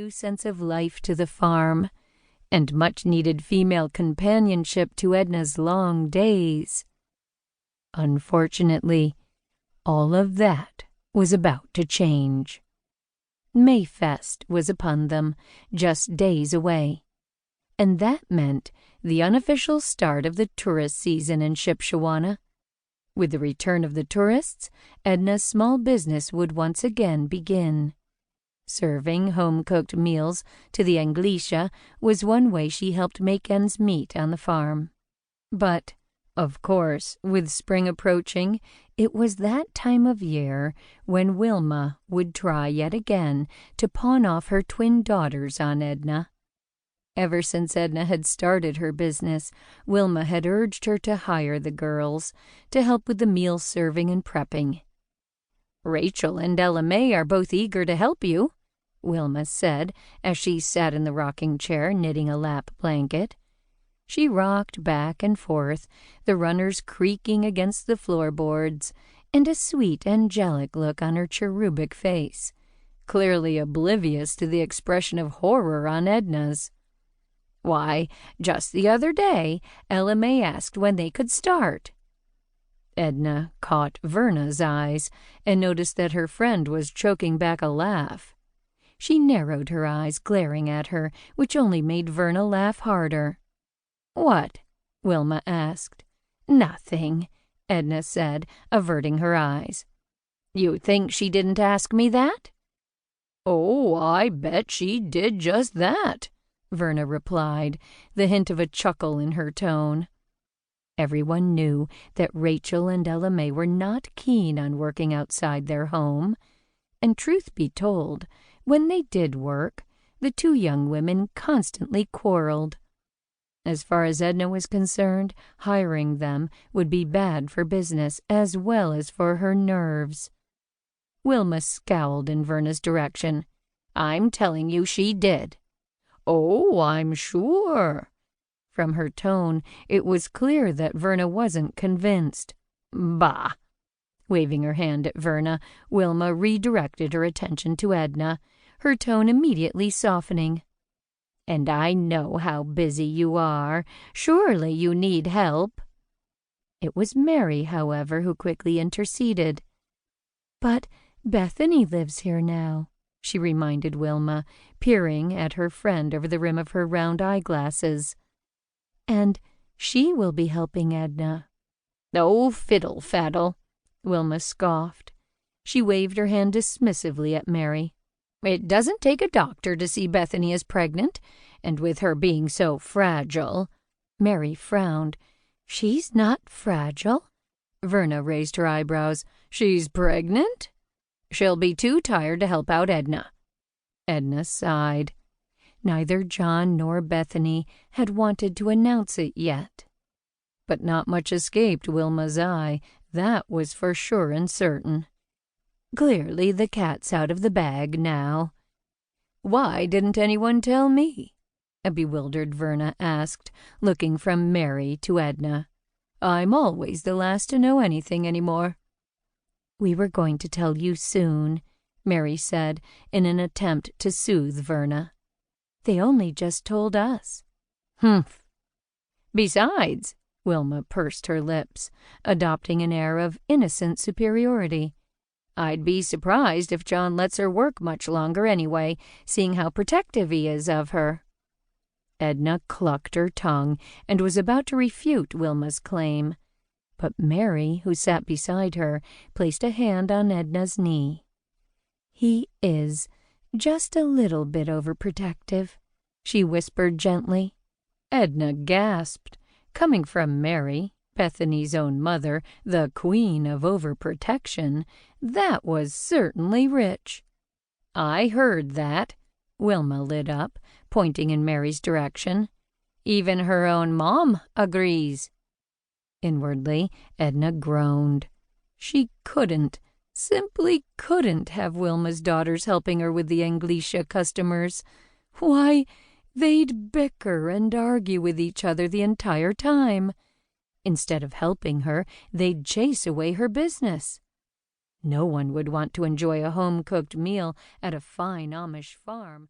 new sense of life to the farm, and much-needed female companionship to Edna's long days. Unfortunately, all of that was about to change. Mayfest was upon them, just days away, and that meant the unofficial start of the tourist season in Shipshawana. With the return of the tourists, Edna's small business would once again begin. Serving home-cooked meals to the Englische was one way she helped make ends meet on the farm. But, of course, with spring approaching, it was that time of year when Wilma would try yet again to pawn off her twin daughters on Edna. Ever since Edna had started her business, Wilma had urged her to hire the girls to help with the meal serving and prepping. "Rachel and Ella Mae are both eager to help you," Wilma said as she sat in the rocking chair knitting a lap blanket. She rocked back and forth, the runners creaking against the floorboards, and a sweet, angelic look on her cherubic face, clearly oblivious to the expression of horror on Edna's. "Why, just the other day, Ella Mae asked when they could start." Edna caught Verna's eyes and noticed that her friend was choking back a laugh. She narrowed her eyes, glaring at her, which only made Verna laugh harder. "What?" Wilma asked. "Nothing," Edna said, averting her eyes. "You think she didn't ask me that?" "Oh, I bet she did just that," Verna replied, the hint of a chuckle in her tone. Everyone knew that Rachel and Ella Mae were not keen on working outside their home, and truth be told, when they did work, the two young women constantly quarreled. As far as Edna was concerned, hiring them would be bad for business as well as for her nerves. Wilma scowled in Verna's direction. "I'm telling you she did." "Oh, I'm sure." From her tone, it was clear that Verna wasn't convinced. "Bah!" Waving her hand at Verna, Wilma redirected her attention to Edna, her tone immediately softening. "And I know how busy you are. Surely you need help." It was Mary, however, who quickly interceded. "But Bethany lives here now," she reminded Wilma, peering at her friend over the rim of her round eyeglasses. "And she will be helping Edna." "Oh, fiddle-faddle," Wilma scoffed. She waved her hand dismissively at Mary. "It doesn't take a doctor to see Bethany is pregnant, and with her being so fragile—" Mary frowned. "She's not fragile." Verna raised her eyebrows. "She's pregnant?" "She'll be too tired to help out Edna." Edna sighed. Neither John nor Bethany had wanted to announce it yet. But not much escaped Wilma's eye, that was for sure and certain. Clearly the cat's out of the bag now. "Why didn't anyone tell me?" a bewildered Verna asked, looking from Mary to Edna. "I'm always the last to know anything anymore." "We were going to tell you soon," Mary said in an attempt to soothe Verna. "They only just told us." "Humph." "Besides," Wilma pursed her lips, adopting an air of innocent superiority, "I'd be surprised if John lets her work much longer anyway, seeing how protective he is of her." Edna clucked her tongue and was about to refute Wilma's claim, but Mary, who sat beside her, placed a hand on Edna's knee. "He is just a little bit overprotective," she whispered gently. Edna gasped. Coming from Mary, Bethany's own mother, the queen of overprotection, that was certainly rich. "I heard that." Wilma lit up, pointing in Mary's direction. "Even her own mom agrees." Inwardly, Edna groaned. She simply couldn't have Wilma's daughters helping her with the Englische customers. Why, they'd bicker and argue with each other the entire time. Instead of helping her, they'd chase away her business. No one would want to enjoy a home-cooked meal at a fine Amish farm